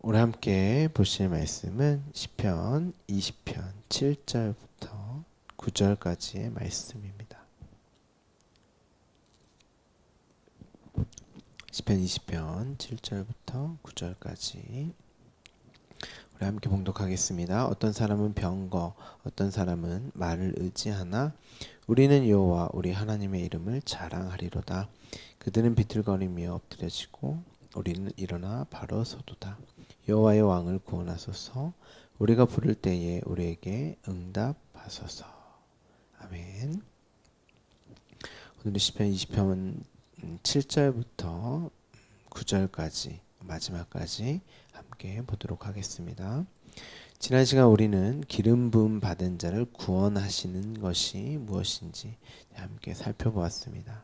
오늘 함께 보실 말씀은 시편 20편 7절부터 9절까지의 말씀입니다. 시편 20편 7절부터 9절까지 우리 함께 봉독하겠습니다. 어떤 사람은 병거, 어떤 사람은 말을 의지하나 우리는 여호와 우리 하나님의 이름을 자랑하리로다. 그들은 비틀거리며 엎드려지고 우리는 일어나 바로 서도다. 여호와의 왕을 구원하소서. 우리가 부를 때에 우리에게 응답하소서. 아멘. 오늘 시편 20편 7절부터 9절까지 마지막까지 함께 보도록 하겠습니다. 지난 시간 우리는 기름 부음 받은 자를 구원하시는 것이 무엇인지 함께 살펴보았습니다.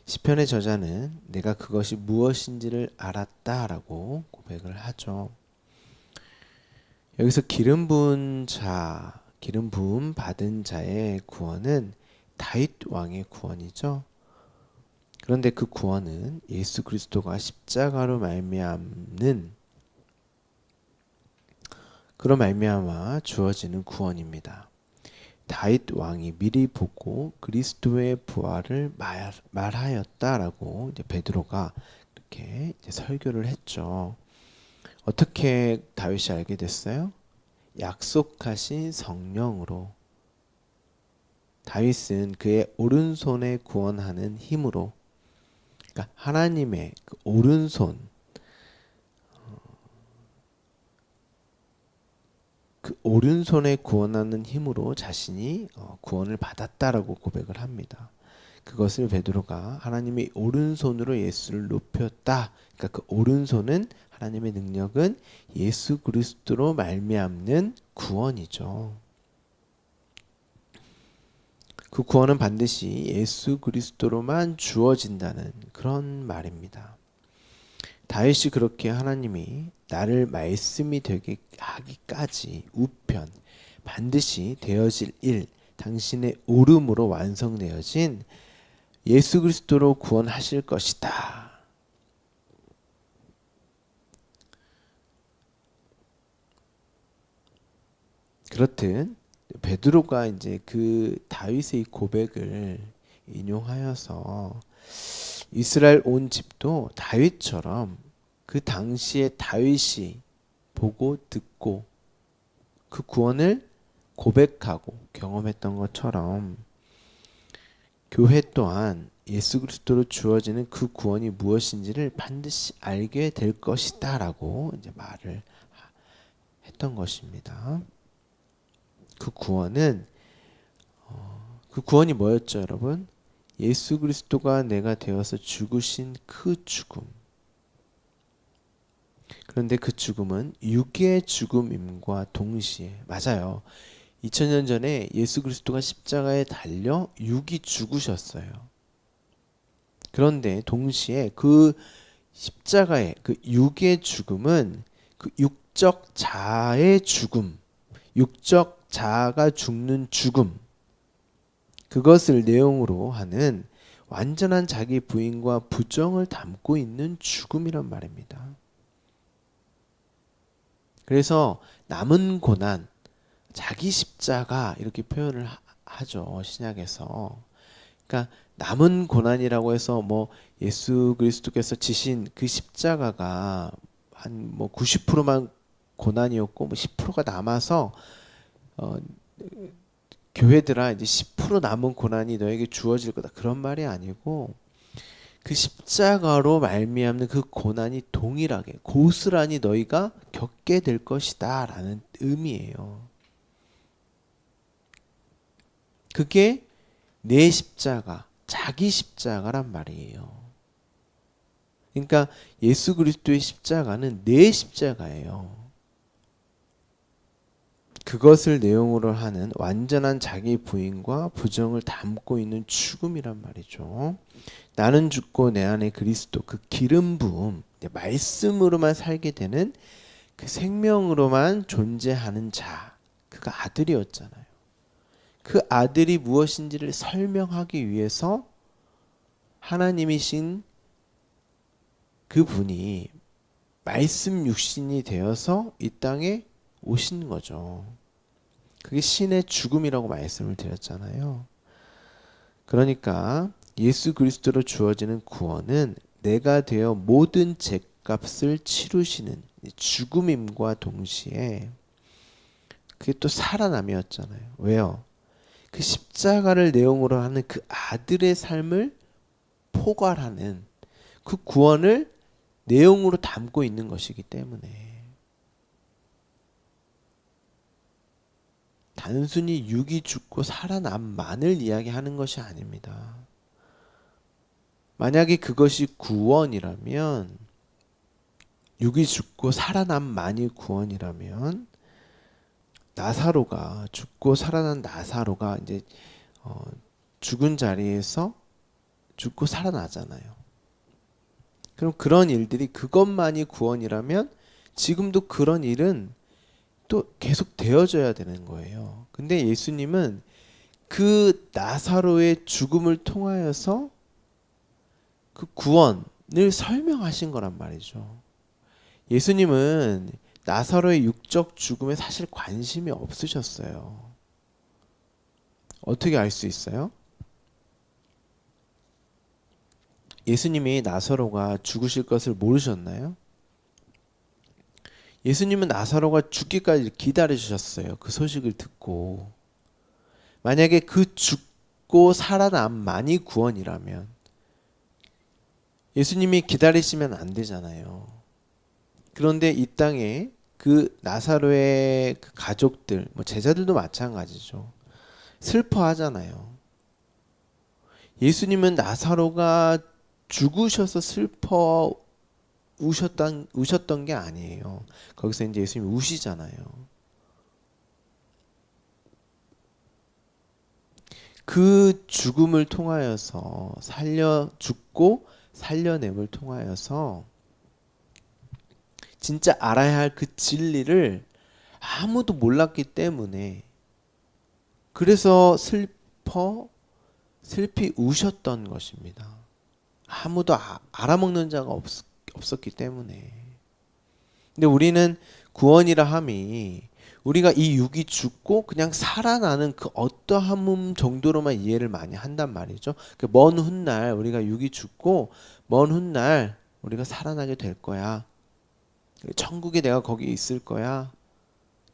시편의 저자는 내가 그것이 무엇인지를 알았다라고 고백을 하죠. 여기서 기름 부은 자, 기름 부음 받은 자의 구원은 다윗 왕의 구원이죠. 그런데 그 구원은 예수 그리스도가 십자가로 말미암는 그로 말미암아 주어지는 구원입니다. 다윗 왕이 미리 보고 그리스도의 부활을 말하였다라고 이제 베드로가 이렇게 이제 설교를 했죠. 어떻게 다윗이 알게 됐어요? 약속하신 성령으로. 다윗은 그의 오른손에 구원하는 힘으로, 그러니까 하나님의 그 오른손, 그 오른손에 구원하는 힘으로 자신이 구원을 받았다라고 고백을 합니다. 그것을 베드로가 하나님의 오른손으로 예수를 높였다. 그러니까 그 오른손은 하나님의 능력은 예수 그리스도로 말미암는 구원이죠. 그 구원은 반드시 예수 그리스도로만 주어진다는 그런 말입니다. 다윗이 그렇게 하나님이 나를 말씀이 되게 하기까지 우편 반드시 되어질 일, 당신의 오름으로 완성되어진 예수 그리스도로 구원하실 것이다. 그렇듯 베드로가 이제 그 다윗의 고백을 인용하여서 이스라엘 온 집도 다윗처럼 그 당시에 다윗이 보고 듣고 그 구원을 고백하고 경험했던 것처럼 교회 또한 예수 그리스도로 주어지는 그 구원이 무엇인지를 반드시 알게 될 것이다 라고 이제 말을 했던 것입니다. 그 구원이 뭐였죠, 여러분? 예수 그리스도가 내가 되어서 죽으신 그 죽음. 그런데 그 죽음은 육의 죽음임과 동시에, 맞아요. 2000년 전에 예수 그리스도가 십자가에 달려 육이 죽으셨어요. 그런데 동시에 그 십자가의 그 육의 죽음은 그 육적 자의 죽음, 육적 자가 죽는 죽음, 그것을 내용으로 하는 완전한 자기 부인과 부정을 담고 있는 죽음이란 말입니다. 그래서 남은 고난, 자기 십자가 이렇게 표현을 하죠. 신약에서. 그러니까 남은 고난이라고 해서 뭐 예수 그리스도께서 지신 그 십자가가 한 뭐 90%만 고난이었고 뭐 10%가 남아서 교회들아 이제 10% 남은 고난이 너에게 주어질 거다. 그런 말이 아니고 그 십자가로 말미암는 그 고난이 동일하게 고스란히 너희가 겪게 될 것이다 라는 의미예요. 그게 내 십자가, 자기 십자가란 말이에요. 그러니까 예수 그리스도의 십자가는 내 십자가예요. 그것을 내용으로 하는 완전한 자기 부인과 부정을 담고 있는 죽음이란 말이죠. 나는 죽고 내 안에 그리스도, 그 기름 부음, 말씀으로만 살게 되는 그 생명으로만 존재하는 자, 그가 아들이었잖아요. 그 아들이 무엇인지를 설명하기 위해서 하나님이신 그 분이 말씀 육신이 되어서 이 땅에 오신 거죠. 그게 신의 죽음이라고 말씀을 드렸잖아요. 그러니까 예수 그리스도로 주어지는 구원은 내가 되어 모든 죄값을 치루시는 죽음임과 동시에 그게 또 살아남이었잖아요. 왜요? 그 십자가를 내용으로 하는 그 아들의 삶을 포괄하는 그 구원을 내용으로 담고 있는 것이기 때문에 단순히 육이 죽고 살아남만을 이야기하는 것이 아닙니다. 만약에 그것이 구원이라면, 육이 죽고 살아남만이 구원이라면, 나사로가 죽고 살아난 나사로가 이제 죽은 자리에서 죽고 살아나잖아요. 그럼 그런 일들이 그것만이 구원이라면 지금도 그런 일은 또 계속 되어져야 되는 거예요. 근데 예수님은 그 나사로의 죽음을 통하여서 그 구원을 설명하신 거란 말이죠. 예수님은 나사로의 육적 죽음에 사실 관심이 없으셨어요. 어떻게 알 수 있어요? 예수님이 나사로가 죽으실 것을 모르셨나요? 예수님은 나사로가 죽기까지 기다리셨어요. 그 소식을 듣고. 만약에 그 죽고 살아남만이 구원이라면 예수님이 기다리시면 안 되잖아요. 그런데 이 땅에 그 나사로의 그 가족들, 뭐 제자들도 마찬가지죠. 슬퍼하잖아요. 예수님은 나사로가 죽으셔서 슬퍼 우셨던 게 아니에요. 거기서 이제 예수님이 우시잖아요. 그 죽음을 통하여서 죽고 살려냄을 통하여서 진짜 알아야 할 그 진리를 아무도 몰랐기 때문에 그래서 슬피 우셨던 것입니다. 아무도 알아먹는 자가 없었기 때문에. 근데 우리는 구원이라 함이 우리가 이 육이 죽고 그냥 살아나는 그 어떠함 정도로만 이해를 많이 한단 말이죠. 먼 훗날 우리가 육이 죽고 먼 훗날 우리가 살아나게 될 거야. 천국에 내가 거기 있을 거야.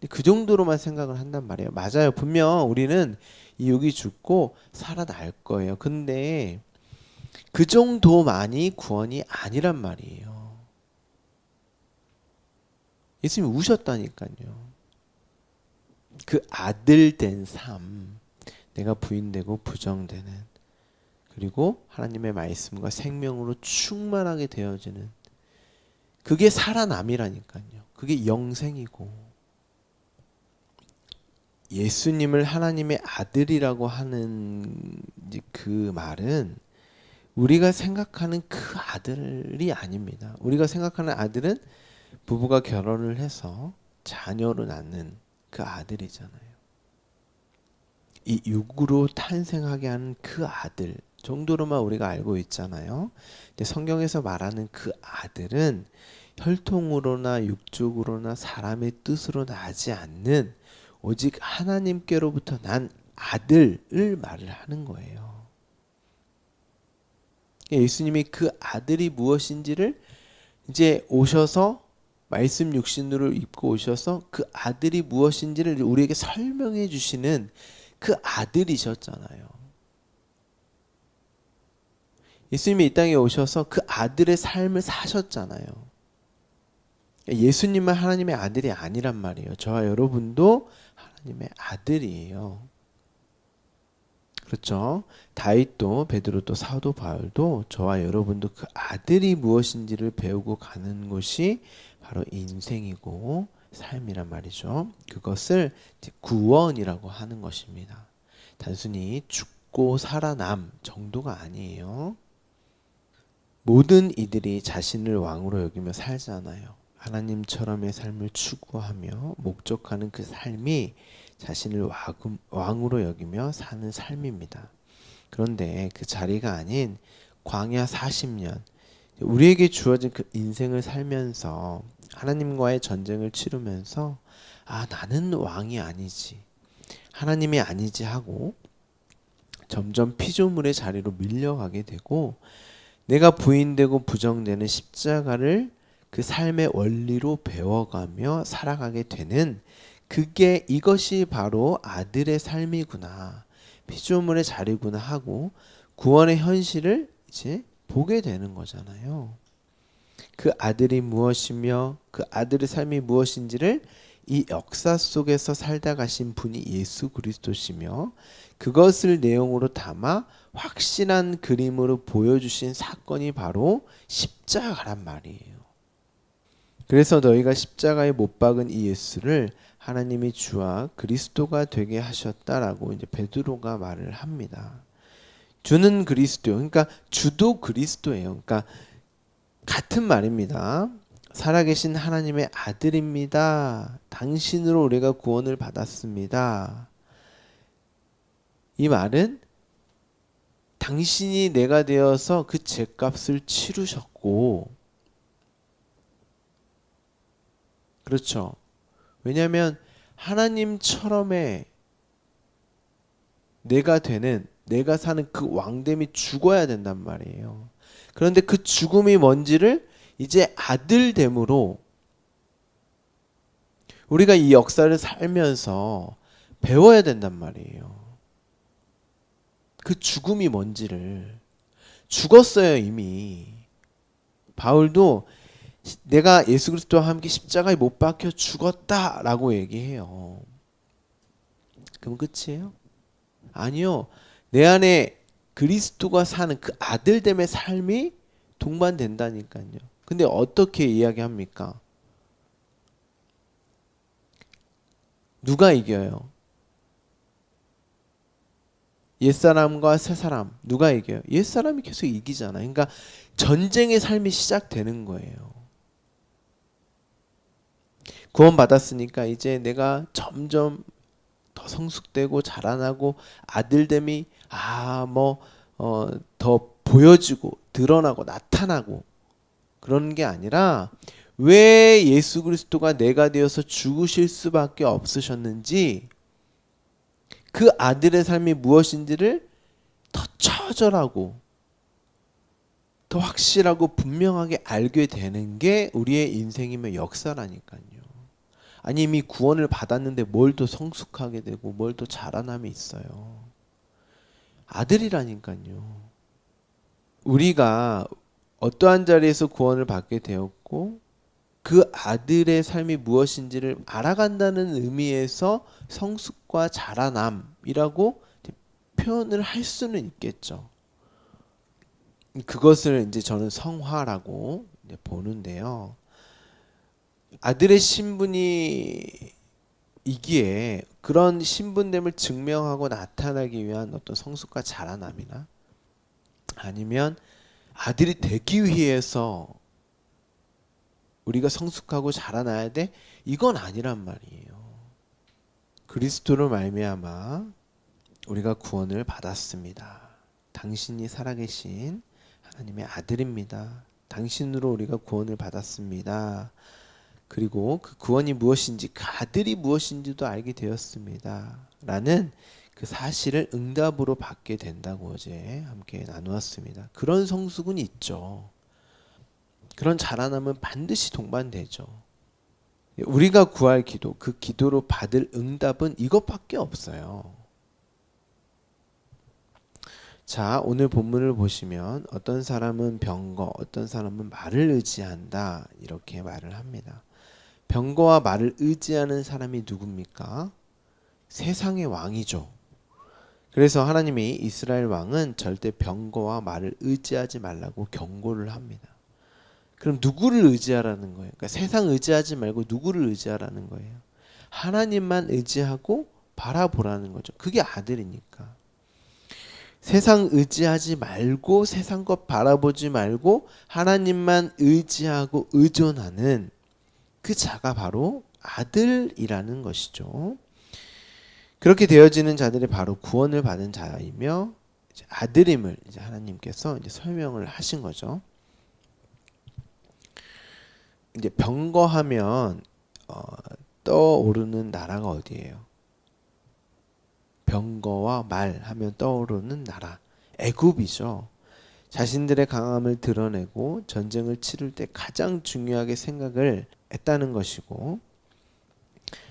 그 정도로만 생각을 한단 말이에요. 맞아요. 분명 우리는 이 육이 죽고 살아날 거예요. 근데 그 정도만이 구원이 아니란 말이에요. 예수님이 우셨다니까요. 그 아들 된 삶, 내가 부인되고 부정되는, 그리고 하나님의 말씀과 생명으로 충만하게 되어지는, 그게 살아남이라니까요. 그게 영생이고, 예수님을 하나님의 아들이라고 하는 그 말은 우리가 생각하는 그 아들이 아닙니다. 우리가 생각하는 아들은 부부가 결혼을 해서 자녀를 낳는 그 아들이잖아요. 이 육으로 탄생하게 하는 그 아들 정도로만 우리가 알고 있잖아요. 근데 성경에서 말하는 그 아들은 혈통으로나 육적으로나 사람의 뜻으로 나지 않는 오직 하나님께로부터 난 아들을 말을 하는 거예요. 예수님이 그 아들이 무엇인지를 이제 오셔서 말씀 육신으로 입고 오셔서 그 아들이 무엇인지를 우리에게 설명해 주시는 그 아들이셨잖아요. 예수님이 이 땅에 오셔서 그 아들의 삶을 사셨잖아요. 예수님은 하나님의 아들이 아니란 말이에요. 저와 여러분도 하나님의 아들이에요. 그렇죠? 다윗도 베드로도 사도 바울도 저와 여러분도 그 아들이 무엇인지를 배우고 가는 것이 바로 인생이고 삶이란 말이죠. 그것을 구원이라고 하는 것입니다. 단순히 죽고 살아남 정도가 아니에요. 모든 이들이 자신을 왕으로 여기며 살잖아요. 하나님처럼의 삶을 추구하며 목적하는 그 삶이 자신을 왕으로 여기며 사는 삶입니다. 그런데 그 자리가 아닌 광야 40년, 우리에게 주어진 그 인생을 살면서 하나님과의 전쟁을 치르면서 나는 왕이 아니지, 하나님이 아니지 하고 점점 피조물의 자리로 밀려가게 되고 내가 부인되고 부정되는 십자가를 그 삶의 원리로 배워가며 살아가게 되는 이것이 바로 아들의 삶이구나, 피조물의 자리구나 하고 구원의 현실을 이제 보게 되는 거잖아요. 그 아들이 무엇이며 그 아들의 삶이 무엇인지를 이 역사 속에서 살다 가신 분이 예수 그리스도시며 그것을 내용으로 담아 확실한 그림으로 보여주신 사건이 바로 십자가란 말이에요. 그래서 너희가 십자가에 못 박은 이 예수를 하나님이 주와 그리스도가 되게 하셨다라고 이제 베드로가 말을 합니다. 주는 그리스도, 그러니까 주도 그리스도예요. 그러니까 같은 말입니다. 살아계신 하나님의 아들입니다. 당신으로 우리가 구원을 받았습니다. 이 말은 당신이 내가 되어서 그 죄값을 치르셨고, 그렇죠. 왜냐하면 하나님처럼의 내가 사는 그 왕됨이 죽어야 된단 말이에요. 그런데 그 죽음이 뭔지를 이제 아들됨으로 우리가 이 역사를 살면서 배워야 된단 말이에요. 그 죽음이 뭔지를. 죽었어요, 이미. 바울도 내가 예수 그리스도와 함께 십자가에 못 박혀 죽었다라고 얘기해요. 그럼 끝이에요? 아니요. 내 안에 그리스도가 사는 그 아들됨의 삶이 동반된다니까요. 근데 어떻게 이야기합니까? 누가 이겨요? 옛사람과 새사람 누가 이겨요? 옛사람이 계속 이기잖아요. 그러니까 전쟁의 삶이 시작되는 거예요. 구원받았으니까 이제 내가 점점 더 성숙되고 자라나고 아들됨이 더 보여지고 드러나고 나타나고 그런 게 아니라 왜 예수 그리스도가 내가 되어서 죽으실 수밖에 없으셨는지 그 아들의 삶이 무엇인지를 더 처절하고 더 확실하고 분명하게 알게 되는 게 우리의 인생이며 역사라니까요. 아니 이미 구원을 받았는데 뭘 더 성숙하게 되고 뭘 더 자라남이 있어요. 아들이라니까요. 우리가 어떠한 자리에서 구원을 받게 되었고 그 아들의 삶이 무엇인지를 알아간다는 의미에서 성숙과 자라남이라고 표현을 할 수는 있겠죠. 그것을 이제 저는 성화라고 보는데요. 아들의 신분이 이기에 그런 신분됨을 증명하고 나타나기 위한 어떤 성숙과 자라남이나 아니면 아들이 되기 위해서 우리가 성숙하고 자라나야 돼? 이건 아니란 말이에요. 그리스도로 말미암아 우리가 구원을 받았습니다. 당신이 살아계신 하나님의 아들입니다. 당신으로 우리가 구원을 받았습니다. 그리고 그 구원이 무엇인지 그 아들이 무엇인지도 알게 되었습니다. 라는 그 사실을 응답으로 받게 된다고 어제 함께 나누었습니다. 그런 성숙은 있죠. 그런 자라남은 반드시 동반되죠. 우리가 구할 기도, 그 기도로 받을 응답은 이것밖에 없어요. 자, 오늘 본문을 보시면 어떤 사람은 병거, 어떤 사람은 말을 의지한다 이렇게 말을 합니다. 병거와 말을 의지하는 사람이 누굽니까? 세상의 왕이죠. 그래서 하나님이 이스라엘 왕은 절대 병거와 말을 의지하지 말라고 경고를 합니다. 그럼 누구를 의지하라는 거예요? 그러니까 세상 의지하지 말고 누구를 의지하라는 거예요? 하나님만 의지하고 바라보라는 거죠. 그게 아들이니까. 세상 의지하지 말고 세상 것 바라보지 말고 하나님만 의지하고 의존하는 그 자가 바로 아들이라는 것이죠. 그렇게 되어지는 자들이 바로 구원을 받은 자이며 이제 아들임을 이제 하나님께서 이제 설명을 하신 거죠. 이제 병거하면 떠오르는 나라가 어디예요? 병거와 말 하면 떠오르는 나라 애굽이죠. 자신들의 강함을 드러내고 전쟁을 치를 때 가장 중요하게 생각을 했다는 것이고,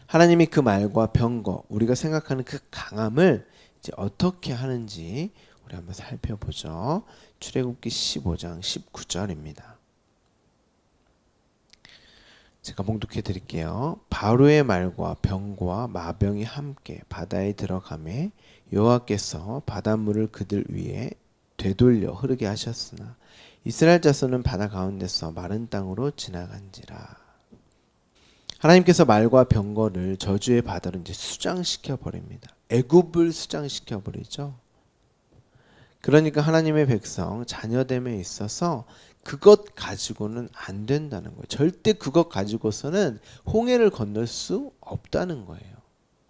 하나님이 그 말과 병거, 우리가 생각하는 그 강함을 이제 어떻게 하는지 우리 한번 살펴보죠. 출애굽기 15장 19절입니다. 제가 봉독해 드릴게요. 바로의 말과 병거와 마병이 함께 바다에 들어가매 여호와께서 바닷물을 그들 위에 되돌려 흐르게 하셨으나 이스라엘 자손은 바다 가운데서 마른 땅으로 지나간지라. 하나님께서 말과 병거를 저주의 바다로 이제 수장시켜 버립니다. 애굽을 수장시켜 버리죠. 그러니까 하나님의 백성 자녀됨에 있어서 그것 가지고는 안 된다는 거예요. 절대 그것 가지고서는 홍해를 건널 수 없다는 거예요.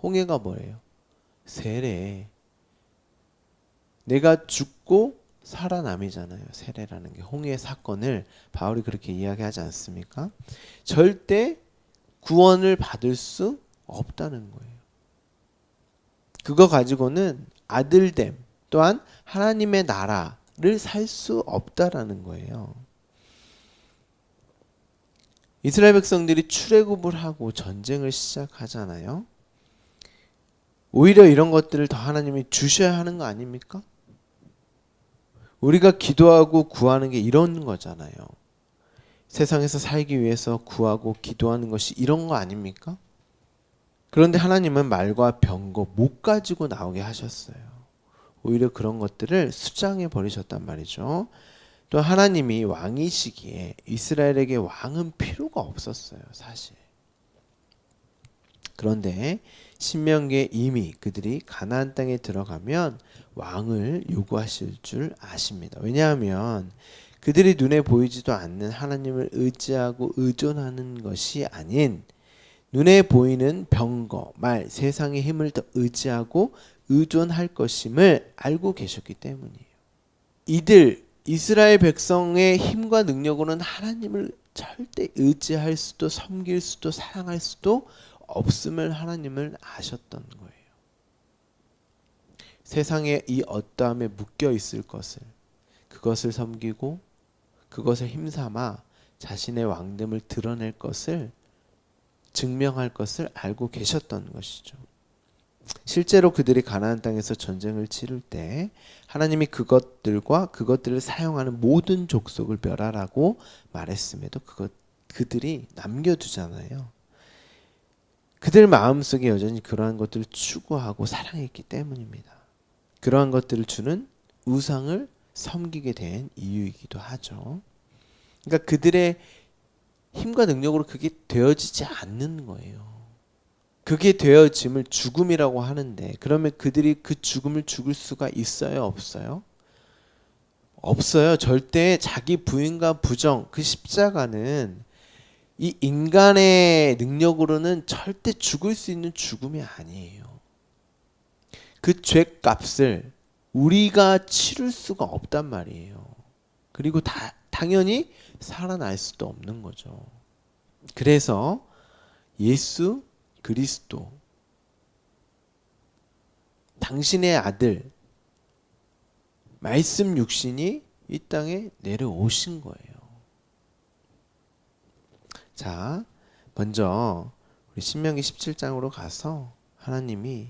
홍해가 뭐예요? 세례. 내가 죽고 살아남이잖아요. 세례라는 게 홍해 사건을 바울이 그렇게 이야기하지 않습니까? 절대 구원을 받을 수 없다는 거예요. 그거 가지고는 아들됨 또한 하나님의 나라를 살 수 없다라는 거예요. 이스라엘 백성들이 출애굽을 하고 전쟁을 시작하잖아요. 오히려 이런 것들을 더 하나님이 주셔야 하는 거 아닙니까? 우리가 기도하고 구하는 게 이런 거잖아요. 세상에서 살기 위해서 구하고 기도하는 것이 이런 거 아닙니까? 그런데 하나님은 말과 병거 못 가지고 나오게 하셨어요. 오히려 그런 것들을 수장해 버리셨단 말이죠. 또 하나님이 왕이시기에 이스라엘에게 왕은 필요가 없었어요, 사실. 그런데 신명기에 이미 그들이 가나안 땅에 들어가면 왕을 요구하실 줄 아십니다. 왜냐하면 그들이 눈에 보이지도 않는 하나님을 의지하고 의존하는 것이 아닌 눈에 보이는 병거, 말, 세상의 힘을 더 의지하고 의존할 것임을 알고 계셨기 때문이에요. 이들 이스라엘 백성의 힘과 능력으로는 하나님을 절대 의지할 수도 섬길 수도 사랑할 수도 없음을 하나님을 아셨던 거예요. 세상에 이 어떠함에 묶여 있을 것을, 그것을 섬기고 그것을 힘삼아 자신의 왕됨을 드러낼 것을, 증명할 것을 알고 계셨던 것이죠. 실제로 그들이 가나안 땅에서 전쟁을 치를 때 하나님이 그것들과 그것들을 사용하는 모든 족속을 멸하라고 말했음에도 그들이 남겨두잖아요. 그들 마음속에 여전히 그러한 것들을 추구하고 사랑했기 때문입니다. 그러한 것들을 주는 우상을 섬기게 된 이유이기도 하죠. 그러니까 그들의 힘과 능력으로 그게 되어지지 않는 거예요. 그게 되어짐을 죽음이라고 하는데, 그러면 그들이 그 죽음을 죽을 수가 있어요, 없어요? 없어요. 절대 자기 부인과 부정, 그 십자가는 이 인간의 능력으로는 절대 죽을 수 있는 죽음이 아니에요. 그 죄값을 우리가 치를 수가 없단 말이에요. 그리고 당연히 살아날 수도 없는 거죠. 그래서 예수 그리스도, 당신의 아들 말씀 육신이 이 땅에 내려오신 거예요. 자, 먼저 우리 신명기 17장으로 가서 하나님이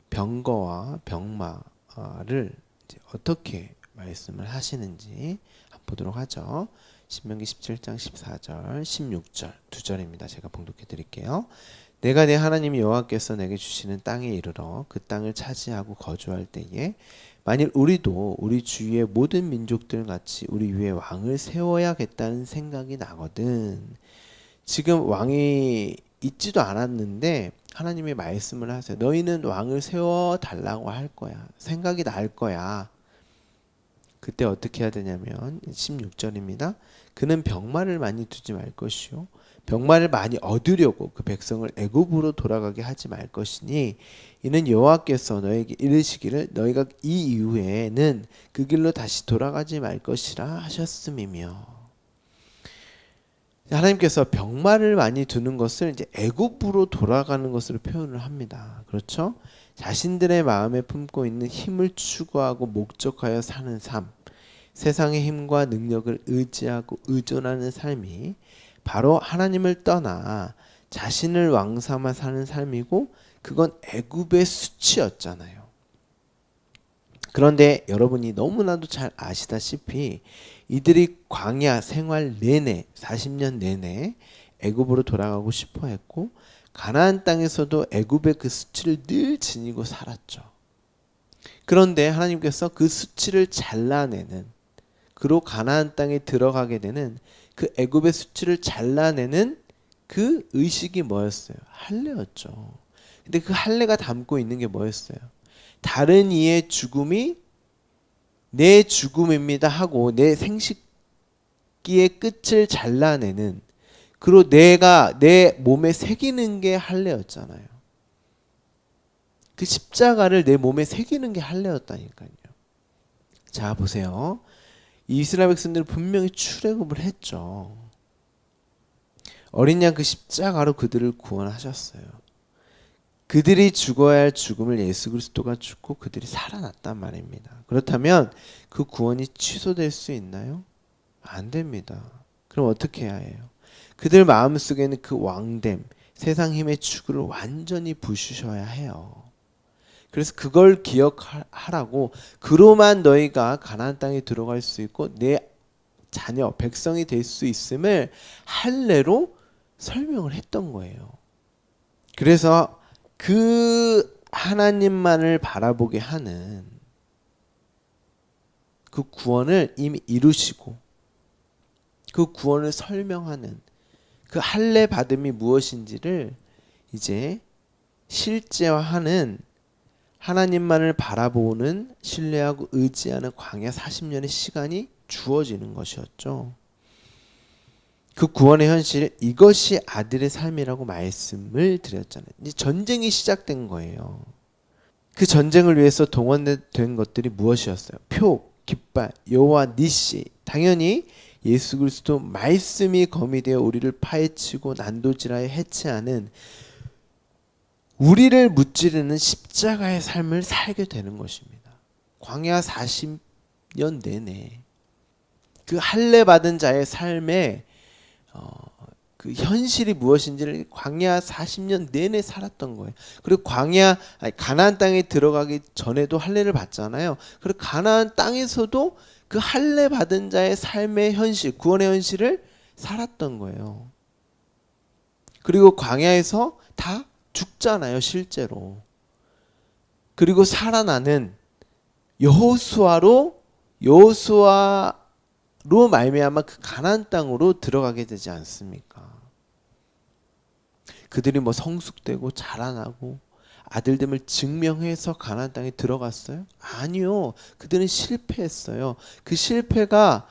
병거와 병마를 이제 어떻게 말씀을 하시는지 한번 보도록 하죠. 신명기 17장 14절, 16절 두 절입니다. 제가 봉독해 드릴게요. 내가 내 하나님 여호와께서 내게 주시는 땅에 이르러 그 땅을 차지하고 거주할 때에 만일 우리도 우리 주위의 모든 민족들 같이 우리 위에 왕을 세워야겠다는 생각이 나거든. 지금 왕이 있지도 않았는데 하나님이 말씀을 하세요. 너희는 왕을 세워달라고 할 거야. 생각이 날 거야. 그때 어떻게 해야 되냐면 16절입니다. 그는 병마를 많이 두지 말 것이요 병마를 많이 얻으려고 그 백성을 애굽으로 돌아가게 하지 말 것이니 이는 여호와께서 너에게 이르시기를 너희가 이 이후에는 그 길로 다시 돌아가지 말 것이라 하셨음이며. 하나님께서 병마를 많이 두는 것을 이제 애굽으로 돌아가는 것으로 표현을 합니다. 그렇죠? 자신들의 마음에 품고 있는 힘을 추구하고 목적하여 사는 삶, 세상의 힘과 능력을 의지하고 의존하는 삶이 바로 하나님을 떠나 자신을 왕삼아 사는 삶이고, 그건 애굽의 수치였잖아요. 그런데 여러분이 너무나도 잘 아시다시피 이들이 광야 생활 내내 40년 내내 애굽으로 돌아가고 싶어 했고, 가나안 땅에서도 애굽의 그 수치를 늘 지니고 살았죠. 그런데 하나님께서 그 수치를 잘라내는, 그로 가나안 땅에 들어가게 되는 그 애굽의 수치를 잘라내는 그 의식이 뭐였어요? 할례였죠. 근데 그 할례가 담고 있는 게 뭐였어요? 다른 이의 죽음이 내 죽음입니다 하고 내 생식기의 끝을 잘라내는, 그리고 내가 내 몸에 새기는 게 할례였잖아요. 그 십자가를 내 몸에 새기는 게 할례였다니까요. 자, 보세요. 이스라엘 백성들은 분명히 출애굽을 했죠. 어린 양 그 십자가로 그들을 구원하셨어요. 그들이 죽어야 할 죽음을 예수 그리스도가 죽고 그들이 살아났단 말입니다. 그렇다면 그 구원이 취소될 수 있나요? 안 됩니다. 그럼 어떻게 해야 해요? 그들 마음속에는 그 왕됨, 세상 힘의 추구를 완전히 부수셔야 해요. 그래서 그걸 기억하라고, 그로만 너희가 가나안 땅에 들어갈 수 있고 내 자녀, 백성이 될 수 있음을 할례로 설명을 했던 거예요. 그래서 그 하나님만을 바라보게 하는 그 구원을 이미 이루시고, 그 구원을 설명하는 그 할례 받음이 무엇인지를 이제 실제화하는, 하나님만을 바라보는, 신뢰하고 의지하는 광야 40년의 시간이 주어지는 것이었죠. 그 구원의 현실, 이것이 아들의 삶이라고 말씀을 드렸잖아요. 이제 전쟁이 시작된 거예요. 그 전쟁을 위해서 동원된 것들이 무엇이었어요? 표, 깃발, 여호와 니시. 당연히 예수 그리스도 말씀이 검이 되어 우리를 파헤치고 난도질하여 해체하는, 우리를 무찌르는 십자가의 삶을 살게 되는 것입니다. 광야 40년 내내 그 할례 받은 자의 삶에 그 현실이 무엇인지를 광야 40년 내내 살았던 거예요. 그리고 가나안 땅에 들어가기 전에도 할례를 받잖아요. 그리고 가나안 땅에서도 그 할례 받은 자의 삶의 현실, 구원의 현실을 살았던 거예요. 그리고 광야에서 다 죽잖아요, 실제로. 그리고 살아나는 여호수아로 말미암아 그 가나안 땅으로 들어가게 되지 않습니까? 그들이 뭐 성숙되고 자라나고 아들됨을 증명해서 가나안 땅에 들어갔어요? 아니요. 그들은 실패했어요. 그 실패가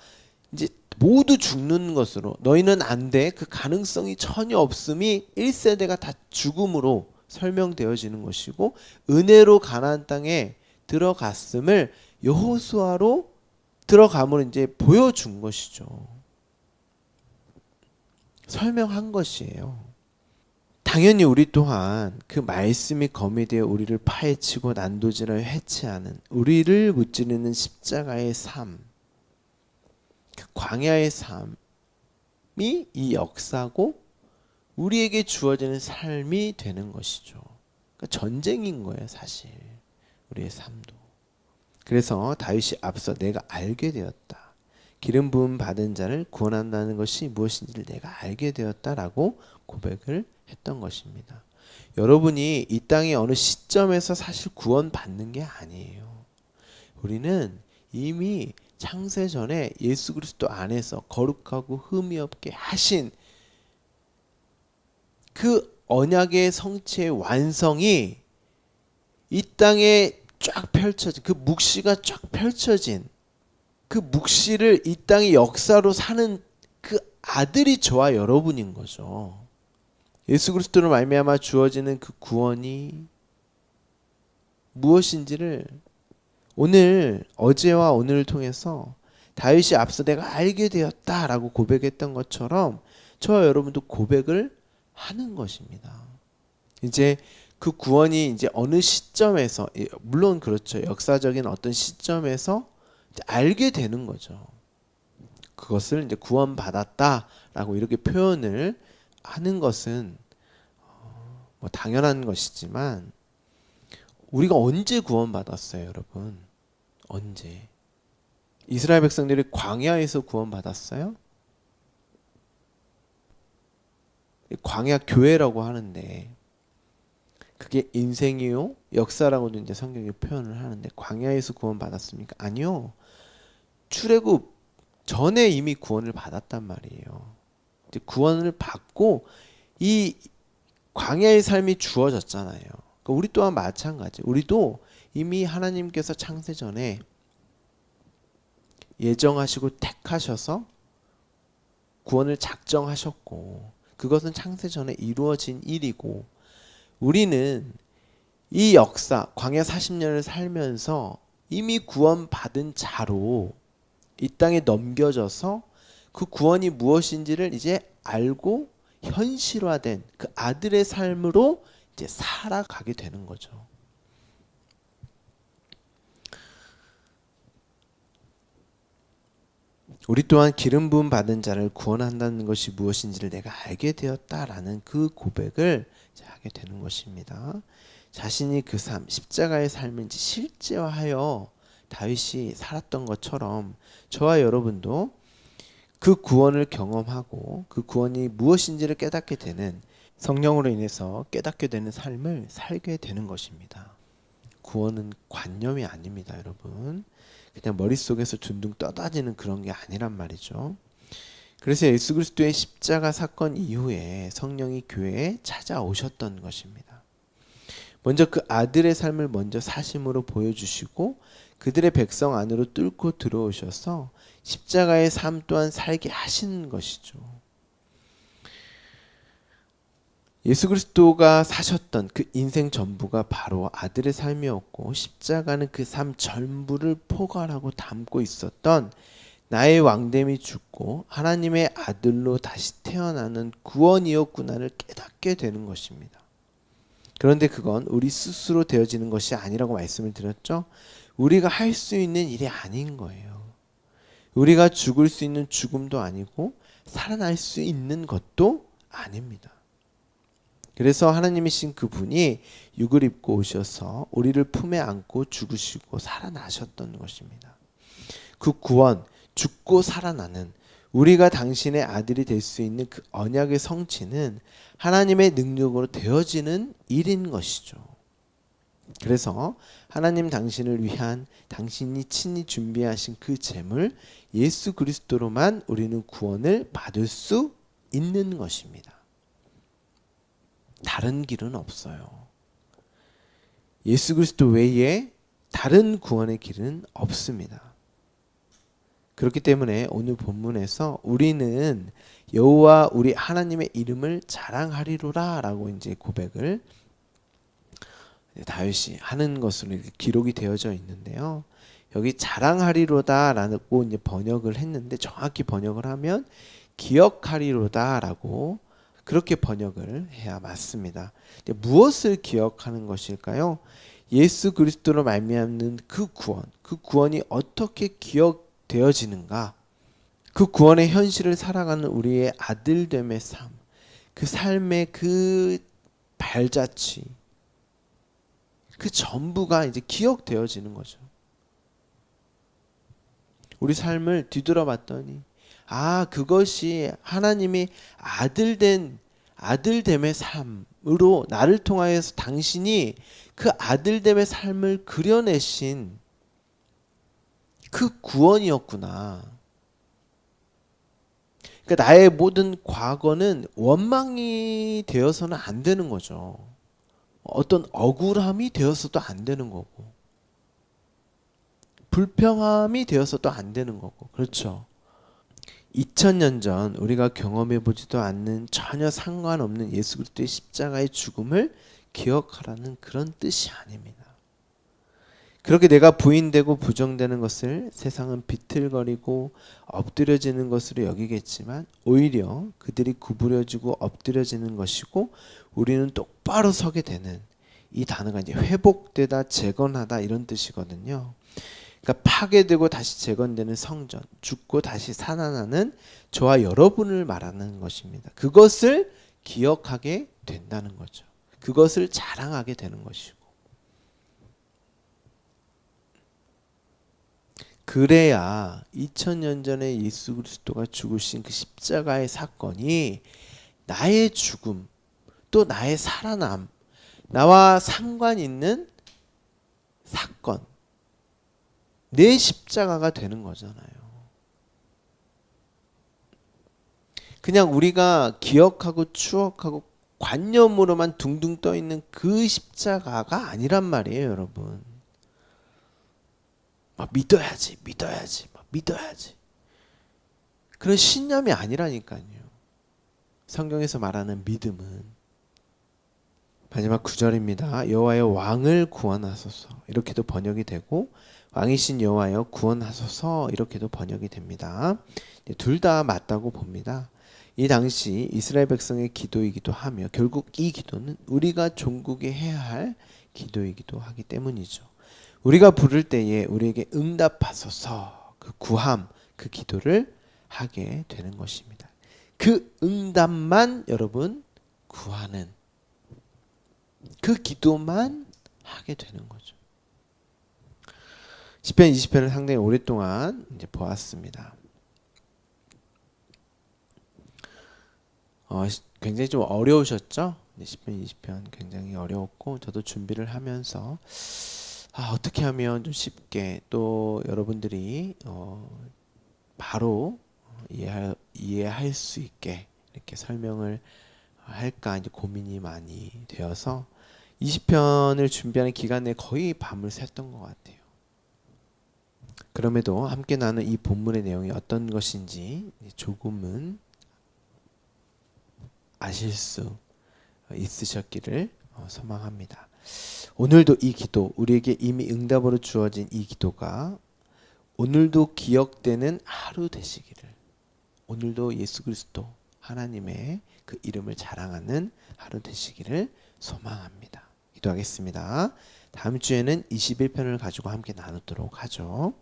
이제 모두 죽는 것으로, 너희는 안 돼, 그 가능성이 전혀 없음이 1세대가 다 죽음으로 설명되어지는 것이고, 은혜로 가나안 땅에 들어갔음을 여호수아로 들어감으로 이제 보여준 것이죠. 설명한 것이에요. 당연히 우리 또한 그 말씀이 검이 되어 우리를 파헤치고 난도질하여 해체하는, 우리를 무찌르는 십자가의 삶, 그 광야의 삶이 이 역사고 우리에게 주어지는 삶이 되는 것이죠. 그러니까 전쟁인 거예요, 사실. 우리의 삶도. 그래서 다윗이 앞서 내가 알게 되었다, 기름 부음 받은 자를 구원한다는 것이 무엇인지를 내가 알게 되었다라고 고백을 했던 것입니다. 여러분이 이 땅의 어느 시점에서 사실 구원받는 게 아니에요. 우리는 이미 창세 전에 예수 그리스도 안에서 거룩하고 흠이 없게 하신 그 언약의 성취의 완성이 이 땅에 쫙 펼쳐진, 그 묵시가 쫙 펼쳐진 그 묵시를 이 땅의 역사로 사는 그 아들이 저와 여러분인 거죠. 예수 그리스도로 말미암아 주어지는 그 구원이 무엇인지를 오늘, 어제와 오늘을 통해서 다윗이 앞서 내가 알게 되었다라고 고백했던 것처럼 저와 여러분도 고백을 하는 것입니다. 이제 그 구원이 이제 어느 시점에서, 물론 그렇죠. 역사적인 어떤 시점에서 이제 알게 되는 거죠. 그것을 이제 구원받았다라고 이렇게 표현을 하는 것은 뭐 당연한 것이지만 우리가 언제 구원받았어요, 여러분? 언제? 이스라엘 백성들이 광야에서 구원받았어요? 광야 교회라고 하는데 그게 인생이요 역사라고도 이제 성경이 표현을 하는데 광야에서 구원받았습니까? 아니요. 출애굽 전에 이미 구원을 받았단 말이에요. 이제 구원을 받고 이 광야의 삶이 주어졌잖아요. 그러니까 우리 또한 마찬가지. 우리도 이미 하나님께서 창세 전에 예정하시고 택하셔서 구원을 작정하셨고 그것은 창세 전에 이루어진 일이고 우리는 이 역사 광야 40년을 살면서 이미 구원받은 자로 이 땅에 넘겨져서 그 구원이 무엇인지를 이제 알고 현실화된 그 아들의 삶으로 이제 살아가게 되는 거죠. 우리 또한 기름 부음 받은 자를 구원한다는 것이 무엇인지를 내가 알게 되었다라는 그 고백을 하게 되는 것입니다. 자신이 그 삶, 십자가의 삶을 이제 실제화하여 다윗이 살았던 것처럼 저와 여러분도 그 구원을 경험하고 그 구원이 무엇인지를 깨닫게 되는 성령으로 인해서 깨닫게 되는 삶을 살게 되는 것입니다. 구원은 관념이 아닙니다, 여러분. 그냥 머릿속에서 둥둥 떠다니는 그런 게 아니란 말이죠. 그래서 예수 그리스도의 십자가 사건 이후에 성령이 교회에 찾아오셨던 것입니다. 먼저 그 아들의 삶을 먼저 사심으로 보여주시고 그들의 백성 안으로 뚫고 들어오셔서 십자가의 삶 또한 살게 하시는 것이죠. 예수 그리스도가 사셨던 그 인생 전부가 바로 아들의 삶이었고 십자가는 그 삶 전부를 포괄하고 담고 있었던 나의 왕됨이 죽고 하나님의 아들로 다시 태어나는 구원이었구나를 깨닫게 되는 것입니다. 그런데 그건 우리 스스로 되어지는 것이 아니라고 말씀을 드렸죠. 우리가 할 수 있는 일이 아닌 거예요. 우리가 죽을 수 있는 죽음도 아니고 살아날 수 있는 것도 아닙니다. 그래서 하나님이신 그분이 육을 입고 오셔서 우리를 품에 안고 죽으시고 살아나셨던 것입니다. 그 구원, 죽고 살아나는 우리가 당신의 아들이 될 수 있는 그 언약의 성취는 하나님의 능력으로 되어지는 일인 것이죠. 그래서 하나님 당신을 위한 당신이 친히 준비하신 그 제물 예수 그리스도로만 우리는 구원을 받을 수 있는 것입니다. 다른 길은 없어요. 예수 그리스도 외에 다른 구원의 길은 없습니다. 그렇기 때문에 오늘 본문에서 우리는 여호와 우리 하나님의 이름을 자랑하리로라 라고 이제 고백을 다윗이 하는 것으로 이렇게 기록이 되어져 있는데요. 여기 자랑하리로다 라고 이제 번역을 했는데 정확히 번역을 하면 기억하리로다 라고 그렇게 번역을 해야 맞습니다. 무엇을 기억하는 것일까요? 예수 그리스도로 말미암는 그 구원이 어떻게 기억되어지는가? 그 구원의 현실을 살아가는 우리의 아들됨의 삶, 그 삶의 그 발자취, 그 전부가 이제 기억되어지는 거죠. 우리 삶을 뒤돌아봤더니 그것이 하나님이 아들됨의 삶으로 나를 통하여서 당신이 그 아들됨의 삶을 그려내신 그 구원이었구나. 그러니까 나의 모든 과거는 원망이 되어서는 안 되는 거죠. 어떤 억울함이 되어서도 안 되는 거고 불평함이 되어서도 안 되는 거고 그렇죠. 2000년 전 우리가 경험해 보지도 않는 전혀 상관없는 예수 그리스도의 십자가의 죽음을 기억하라는 그런 뜻이 아닙니다. 그렇게 내가 부인되고 부정되는 것을 세상은 비틀거리고 엎드려지는 것으로 여기겠지만 오히려 그들이 구부려지고 엎드려지는 것이고 우리는 똑바로 서게 되는, 이 단어가 이제 회복되다, 재건하다 이런 뜻이거든요. 그러니까 파괴되고 다시 재건되는 성전, 죽고 다시 살아나는 저와 여러분을 말하는 것입니다. 그것을 기억하게 된다는 거죠. 그것을 자랑하게 되는 것이고, 그래야 2000년 전에 예수 그리스도가 죽으신 그 십자가의 사건이 나의 죽음 또 나의 살아남, 나와 상관 있는 사건, 내 십자가가 되는 거잖아요. 그냥 우리가 기억하고 추억하고 관념으로만 둥둥 떠 있는 그 십자가가 아니란 말이에요, 여러분. 막 믿어야지, 믿어야지, 막 믿어야지. 그런 신념이 아니라니까요. 성경에서 말하는 믿음은 마지막 9절입니다. 여호와여 왕을 구원하소서, 이렇게도 번역이 되고 왕이신 여호와여 구원하소서, 이렇게도 번역이 됩니다. 둘 다 맞다고 봅니다. 이 당시 이스라엘 백성의 기도이기도 하며 결국 이 기도는 우리가 종국에 해야 할 기도이기도 하기 때문이죠. 우리가 부를 때에 우리에게 응답하소서, 그 구함, 그 기도를 하게 되는 것입니다. 그 응답만 여러분 구하는, 그 기도만 하게 되는 거죠. 시편 20편을 상당히 오랫동안 이제 보았습니다. 굉장히 좀 어려우셨죠? 시편 20편 굉장히 어려웠고 저도 준비를 하면서 어떻게 하면 좀 쉽게 또 여러분들이 바로 이해할 수 있게 이렇게 설명을 할까 이제 고민이 많이 되어서 20편을 준비하는 기간 내에 거의 밤을 샜던 것 같아요. 그럼에도 함께 나눈 이 본문의 내용이 어떤 것인지 조금은 아실 수 있으셨기를 소망합니다. 오늘도 이 기도, 우리에게 이미 응답으로 주어진 이 기도가 오늘도 기억되는 하루 되시기를, 오늘도 예수 그리스도 하나님의 그 이름을 자랑하는 하루 되시기를 소망합니다. 기도하겠습니다. 다음 주에는 21편을 가지고 함께 나누도록 하죠.